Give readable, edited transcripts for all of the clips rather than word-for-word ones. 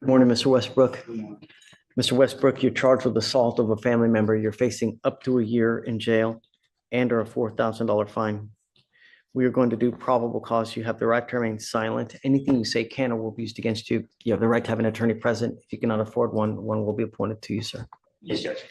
Morning, Mr. Westbrook. Mr. Westbrook, you're charged with assault of a family member. You're facing up to a year in jail and or a $4,000 fine. We are going to do probable cause. You have the right to remain silent. Anything you say can or will be used against you. You have the right to have an attorney present. If you cannot afford one, one will be appointed to you, sir. Yes, Judge.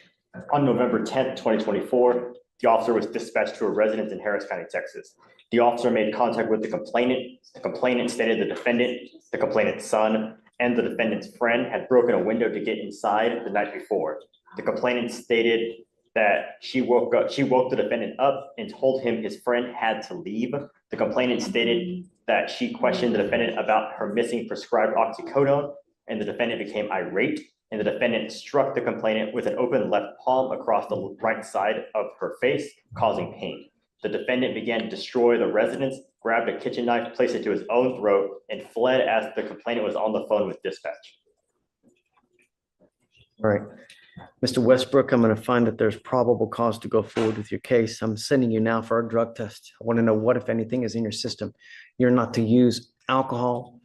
On November 10th, 2024, the officer was dispatched to a residence in Harris County, Texas. The officer made contact with the complainant. The complainant stated the defendant, the complainant's son, and the defendant's friend had broken a window to get inside the night before. The complainant stated that she woke the defendant up and told him his friend had to leave. The complainant stated that she questioned the defendant about her missing prescribed oxycodone, and the defendant became irate, and the defendant struck the complainant with an open left palm across the right side of her face, causing pain. The defendant began to destroy the residence, grabbed a kitchen knife, placed it to his own throat, and fled as the complainant was on the phone with dispatch. All right. Mr. Westbrook, I'm going to find that there's probable cause to go forward with your case. I'm sending you now for a drug test. I want to know what, if anything, is in your system. You're not to use alcohol,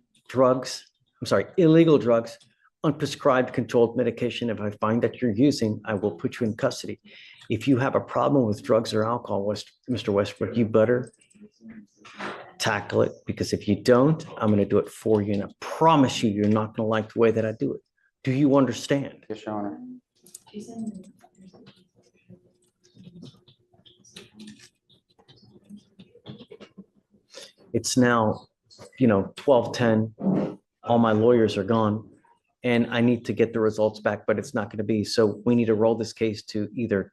illegal drugs, unprescribed controlled medication. If I find that you're using, I will put you in custody. If you have a problem with drugs or alcohol, Mr. Westbrook, you better tackle it, because if you don't, I'm going to do it for you. And I promise you, you're not going to like the way that I do it. Do you understand? Yes, Your Honor. It's now, 12:10. All my lawyers are gone and I need to get the results back, but it's not going to be. So we need to roll this case to either,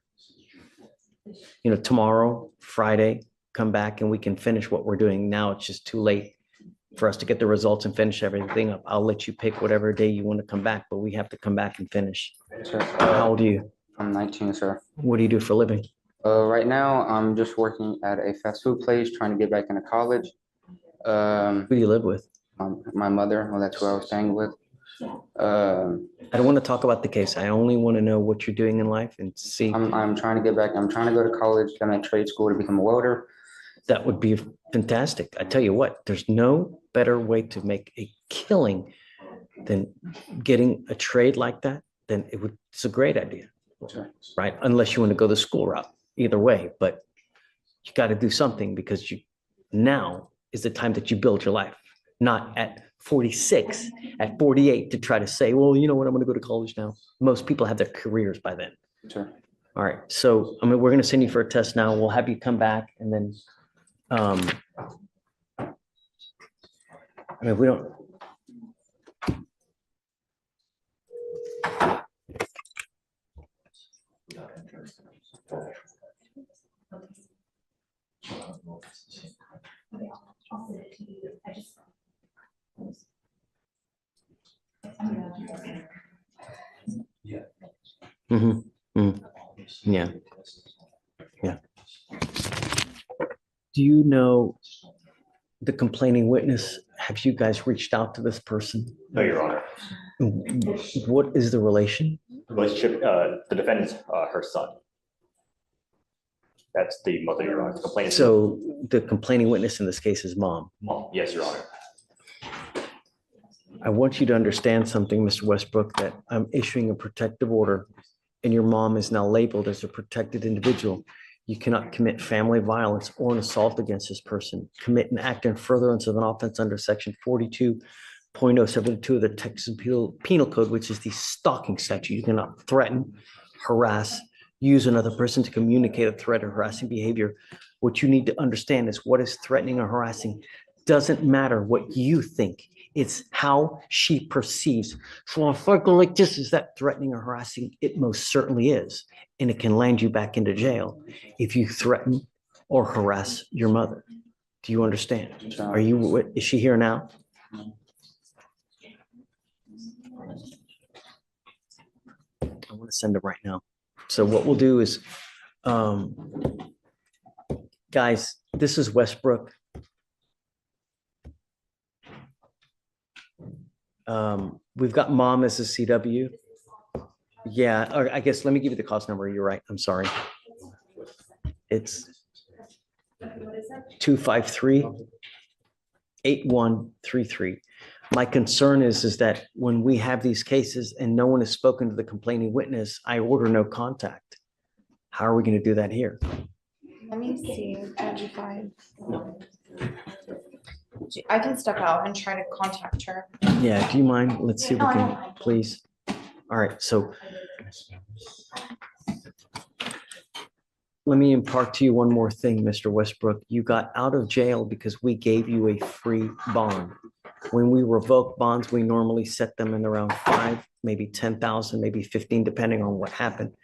tomorrow, Friday, come back and we can finish what we're doing. Now it's just too late for us to get the results and finish everything up. I'll let you pick whatever day you want to come back, but we have to come back and finish. Sir, How old are you? I'm 19, sir. What do you do for a living? Right now, I'm just working at a fast food place, trying to get back into college. Who do you live with? My mother, well, that's who I was staying with. I don't want to talk about the case. I only want to know what you're doing in life and see. I'm trying to get back. I'm trying to go to college, get my trade school to become a welder. That would be fantastic. I tell you what, there's no better way to make a killing than getting a trade like that. Then it's a great idea, Sure. right? Unless you want to go the school route, either way, but you got to do something, because now is the time that you build your life, not at 46, at 48 to try to say, well, you know what, I'm going to go to college now. Most people have their careers by then. Sure. All right. So, we're going to send you for a test now. We'll have you come back and then, we don't. Mm-hmm. Mm-hmm. Yeah. Yeah. Do you know the complaining witness? Have you guys reached out to this person? No, Your Honor. What is the relation? The relationship, the defendant's her son. That's the mother, Your Honor. The complainant. So the complaining witness in this case is mom. Mom. Yes, Your Honor. I want you to understand something, Mr. Westbrook, that I'm issuing a protective order and your mom is now labeled as a protected individual. You cannot commit family violence or an assault against this person. Commit an act in furtherance of an offense under section 42.072 of the Texas Penal Code, which is the stalking statute. You cannot threaten, harass, use another person to communicate a threat or harassing behavior. What you need to understand is what is threatening or harassing doesn't matter what you think. It's how she perceives. So if I go like this, is that threatening or harassing? It most certainly is. And it can land you back into jail if you threaten or harass your mother. Do you understand? Is she here now? I want to send her right now. So what we'll do is, guys, this is Westbrook. We've got mom as a CW. Yeah, or I guess let me give you the cost number. You're right. I'm sorry. It's 253-8133. My concern is that when we have these cases and no one has spoken to the complaining witness, I order no contact. How are we going to do that here? Let me see, if I can step out and try to contact her. Yeah, do you mind? Let's see if we No, I don't can, mind. please. All right, so let me impart to you one more thing, Mr. Westbrook. You got out of jail because we gave you a free bond. When we revoke bonds, we normally set them in around 5, maybe 10,000, maybe 15, depending on what happened.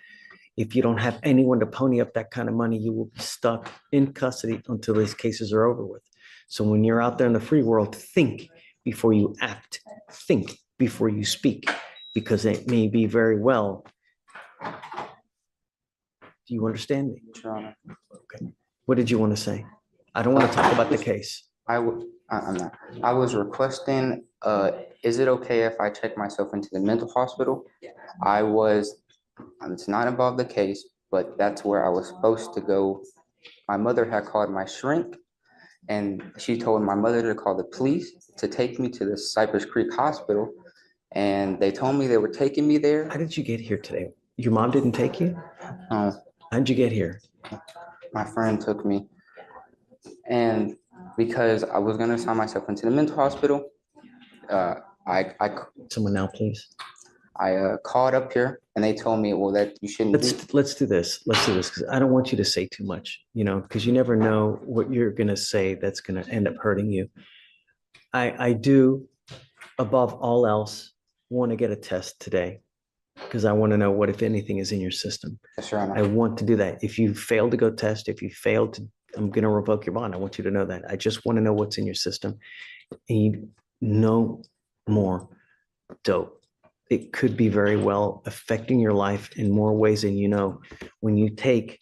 If you don't have anyone to pony up that kind of money, you will be stuck in custody until these cases are over with. So when you're out there in the free world, think before you act, think before you speak, because it may be very well. Do you understand me? Your Honor. Okay. What did you want to say? I don't want to talk about the case. I'm not. I was requesting, is it okay if I check myself into the mental hospital? It's not involved the case, but that's where I was supposed to go. My mother had called my shrink, and she told my mother to call the police to take me to the Cypress Creek Hospital. And they told me they were taking me there. How did you get here today? Your mom didn't take you? How'd you get here? My friend took me. And because I was gonna sign myself into the mental hospital, I Someone now, please. called up here and they told me, well, that you shouldn't be. Let's do this. Let's do this because I don't want you to say too much, because you never know what you're gonna say that's gonna end up hurting you. I do, above all else, want to get a test today because I want to know what, if anything, is in your system. Yes, Your Honor. I want to do that. If you fail to go test, if you fail to, I'm going to revoke your bond. I want you to know that. I just want to know what's in your system. And no more dope. It could be very well affecting your life in more ways than you know. When you take,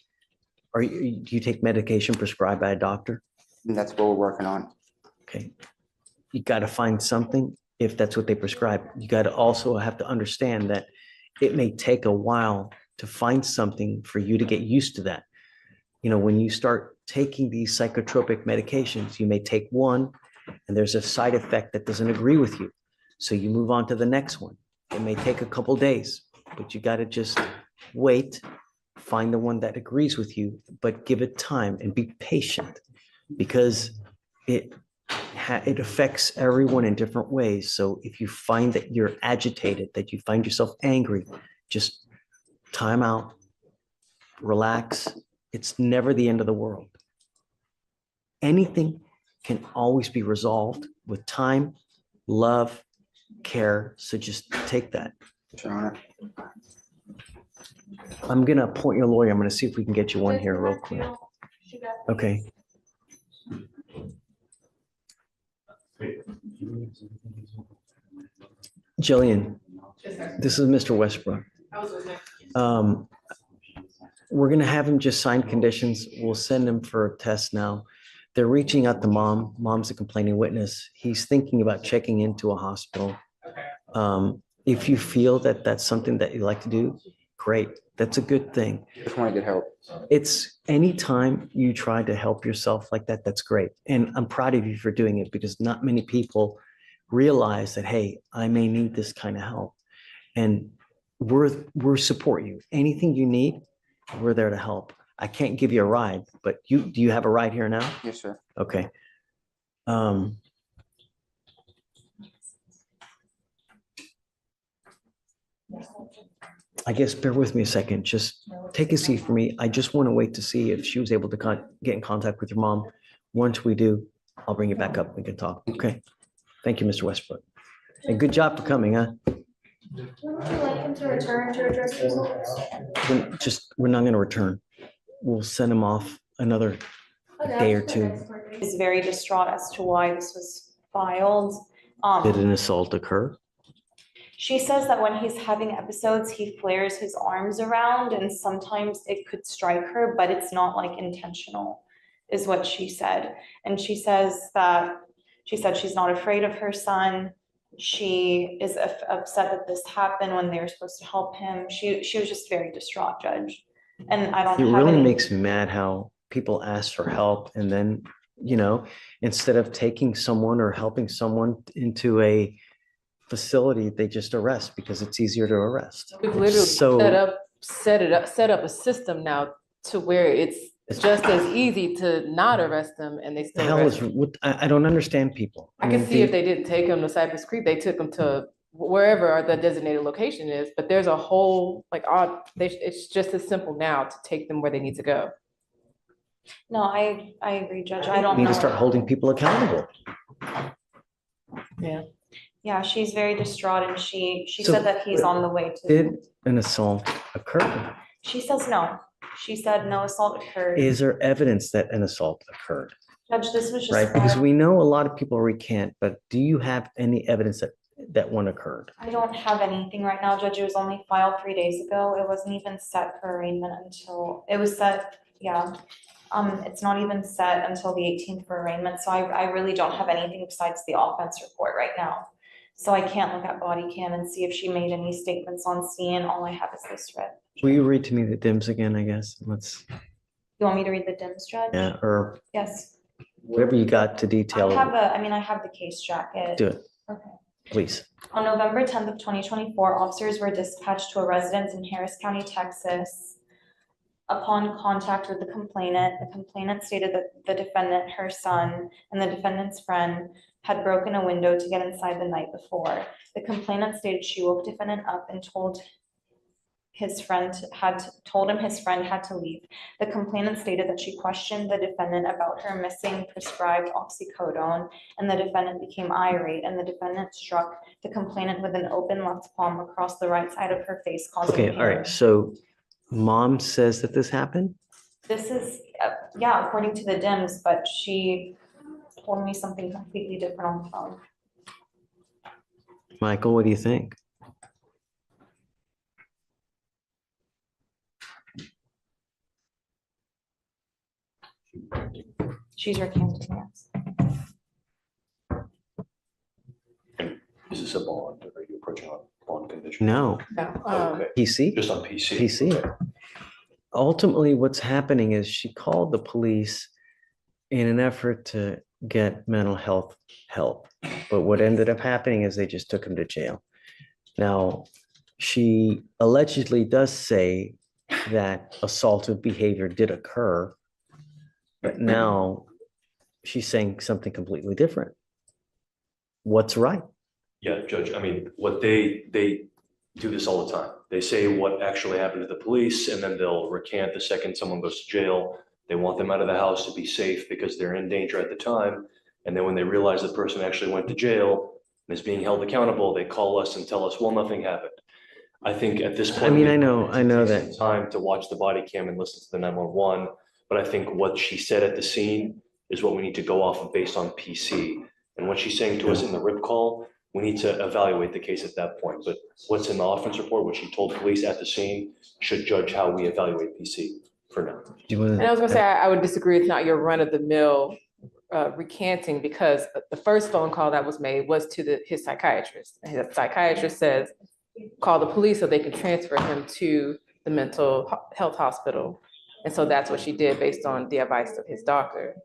do you take medication prescribed by a doctor? And that's what we're working on. Okay. You got to find something if that's what they prescribe. You got to also have to understand that it may take a while to find something for you to get used to that. When you start taking these psychotropic medications, you may take one and there's a side effect that doesn't agree with you. So you move on to the next one. It may take a couple days, but you got to just wait, find the one that agrees with you, but give it time and be patient because it affects everyone in different ways. So if you find that you're agitated, that you find yourself angry, just time out, relax. It's never the end of the world. Anything can always be resolved with time, love, care. So just take that. Your Honor. I'm going to appoint your lawyer. I'm going to see if we can get you one here real quick. Okay. Jillian, this is Mr. Westbrook. We're going to have him just sign conditions. We'll send him for a test now. They're reaching out to mom. Mom's a complaining witness. He's thinking about checking into a hospital. If you feel that that's something that you like to do, great. That's a good thing. Just want to get help. It's anytime you try to help yourself like that, that's great. And I'm proud of you for doing it because not many people realize that, hey, I may need this kind of help. And we're support you. Anything you need, we're there to help. I can't give you a ride, but do you have a ride here now? Yes, sir. Okay. I guess bear with me a second. Just take a seat for me. I just want to wait to see if she was able to get in contact with your mom. Once we do, I'll bring you back up. We can talk. Okay. Thank you, Mr. Westbrook. And good job for coming, huh? Would you like him to return to address results? We're not going to return. We'll send him off another day or two. He's very distraught as to why this was filed. Did an assault occur? She says that when he's having episodes, he flares his arms around and sometimes it could strike her, but it's not like intentional, is what she said. And she said she's not afraid of her son. She is upset that this happened when they were supposed to help him. She was just very distraught, Judge. And I don't It have really any. makes me mad how people ask for help and then you know, instead of taking someone or helping someone into a facility, they just arrest because it's easier to arrest. We've literally So set up a system now to where it's just as easy to not arrest them and they the still hell arrest is, them. what, I don't understand people. I can mean, see if they didn't take them to Cypress Creek, they took them to wherever the designated location is, but there's a whole, like, it's just as simple now to take them where they need to go. No, I agree, Judge. I We don't need know. to start holding people accountable. Yeah. Yeah, she's very distraught and she So, said that he's on the way to. Did an assault occur? She says no. She said no assault occurred. Is there evidence that an assault occurred? Judge, this was just. Right? Because we know a lot of people recant, but do you have any evidence that one occurred? I don't have anything right now, Judge. It was only filed 3 days ago. It wasn't even set for arraignment until, it was set, yeah. It's not even set until the 18th for arraignment, so I really don't have anything besides the offense report right now. So I can't look at body cam and see if she made any statements on scene. All I have is this read. Will you read to me the DIMS again, I guess? Let's, You want me to read the DIMS, Judge? yeah, or Yes. whatever you got to detail. I have the case jacket. Do it, Okay. please. On November 10th of 2024, officers were dispatched to a residence in Harris County, Texas. Upon contact with the complainant stated that the defendant, her son, and the defendant's friend had broken a window to get inside the night before. The complainant stated she woke defendant up and told him his friend had to leave. The complainant stated that she questioned the defendant about her missing prescribed oxycodone, and the defendant became irate, and the defendant struck the complainant with an open left palm across the right side of her face, causing Okay, all right, pain. so mom says that this happened? This is, yeah, according to the DIMS, but she told me something completely different on the phone. Michael, what do you think? She's recanted, yes. Is this a bond? Are you approaching on bond condition? No, No, Okay, PC? just on PC. PC. Ultimately, what's happening is she called the police in an effort to get mental health help. But what ended up happening is they just took him to jail. Now, she allegedly does say that assaultive behavior did occur, but now she's saying something completely different. What's right? Yeah, Judge, I mean, what they do this all the time. They say what actually happened to the police, and then they'll recant the second someone goes to jail. They want them out of the house to be safe because they're in danger at the time. And then when they realize the person actually went to jail and is being held accountable, they call us and tell us, well, nothing happened. I think at this point. I mean, we I know take that. some time to watch the body cam and listen to the 911, but I think what she said at the scene is what we need to go off of based on PC. And what she's saying to us in the RIP call, we need to evaluate the case at that point. But what's in the offense report, what she told police at the scene, should judge how we evaluate PC for now. Do you want and I was gonna say, I would disagree. It's not your run of the mill recanting, because the first phone call that was made was to his psychiatrist. And the psychiatrist says, call the police so they can transfer him to the mental health hospital. And so that's what she did based on the advice of his doctor.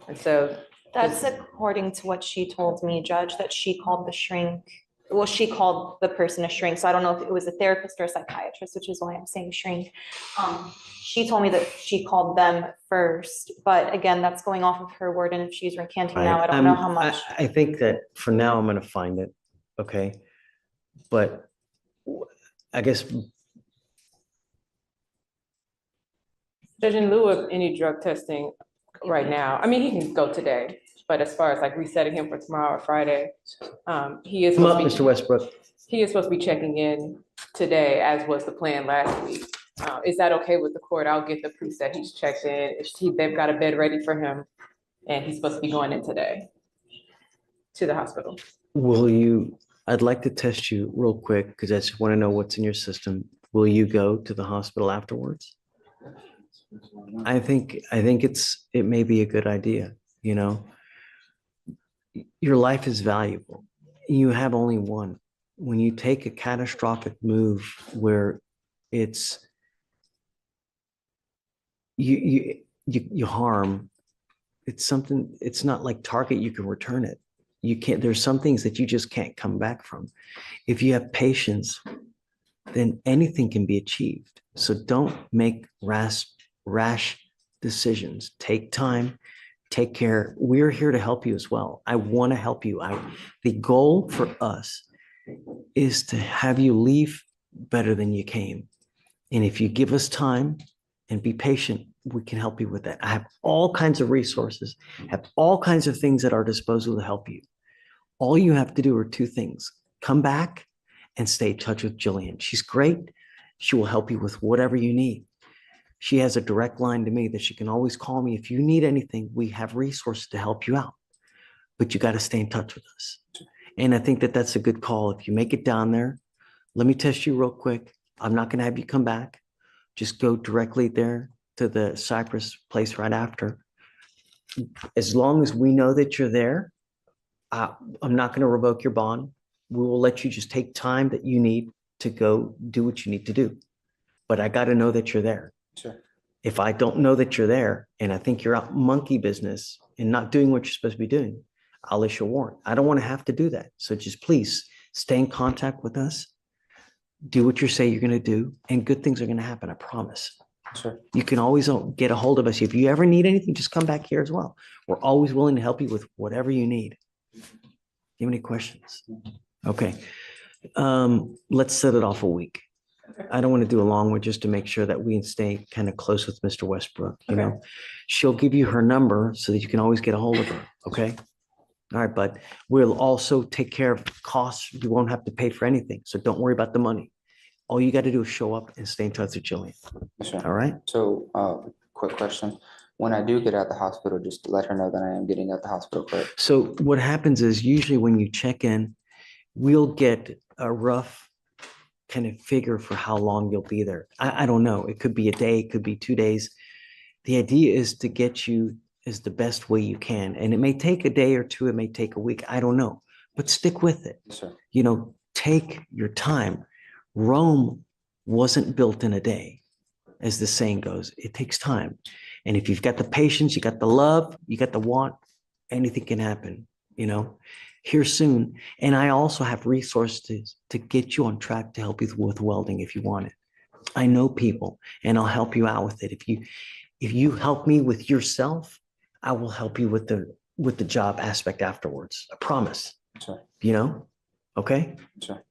And so That's according to what she told me, Judge, that she called the shrink. Well, she called the person a shrink. So I don't know if it was a therapist or a psychiatrist, which is why I'm saying shrink. She told me that she called them first, but again, that's going off of her word. And if she's recanting now, I don't know how much. I think that for now, I'm gonna find it, okay? But I guess, Judge, in lieu of any drug testing right now, I mean, he can go today, but as far as like resetting him for tomorrow or Friday, he is come up, supposed to Mr. Westbrook. he is supposed to be checking in today, as was the plan last week. Is that okay with the court? I'll get the proof that he's checked in. They've got a bed ready for him, and he's supposed to be going in today to the hospital. Will you, I'd like to test you real quick because I just want to know what's in your system. Will you go to the hospital afterwards? I think it may be a good idea, you know? Your life is valuable. You have only one. When you take a catastrophic move where you harm It's something, it's not like Target, you can return it. You can't, there's some things that you just can't come back from. If you have patience, then anything can be achieved. So don't make rash decisions. Take time, take care. We're here to help you as well. I want to help you. The goal for us is to have you leave better than you came. And if you give us time and be patient, we can help you with that. I have all kinds of resources, have all kinds of things at our disposal to help you. All you have to do are two things: come back and stay in touch with Jillian. She's great. She will help you with whatever you need. She has a direct line to me that she can always call me. If you need anything, we have resources to help you out, but you got to stay in touch with us. And I think that that's a good call. If you make it down there, let me test you real quick. I'm not going to have you come back. Just go directly there to the Cypress place right after. As long as we know that you're there, I'm not going to revoke your bond. We will let you just take time that you need to go do what you need to do. But I got to know that you're there. Sure. If I don't know that you're there and I think you're out monkey business and not doing what you're supposed to be doing, I'll issue a warrant. I don't want to have to do that. So just please stay in contact with us. Do what you say you're going to do, and good things are going to happen. I promise. Sure. You can always get a hold of us. If you ever need anything, just come back here as well. We're always willing to help you with whatever you need. Do you have any questions? Okay. Let's set it off a week. I don't want to do a long one just to make sure that we stay kind of close with Mr. Westbrook. You know, she'll give you her number so that you can always get a hold of her. Okay. All right. But we'll also take care of costs. You won't have to pay for anything. So don't worry about the money. All you got to do is show up and stay in touch with Jillian. Sure. All right. So, quick question. When I do get out the hospital, just let her know that I am getting out the hospital, correct? So what happens is usually when you check in, we'll get a rough kind of figure for how long you'll be there. I don't know. It could be a day, it could be 2 days. The idea is to get you as the best way you can. And it may take a day or two, it may take a week. I don't know, but stick with it. Yes, sir. You know, take your time. Rome wasn't built in a day, as the saying goes. It takes time. And if you've got the patience, you got the love, you got the want, anything can happen, you know, here soon. And I also have resources to get you on track to help you with welding if you want it. I know people and I'll help you out with it. If you help me with yourself, I will help you with the job aspect afterwards. I promise. Sure. You know? Okay? Sure.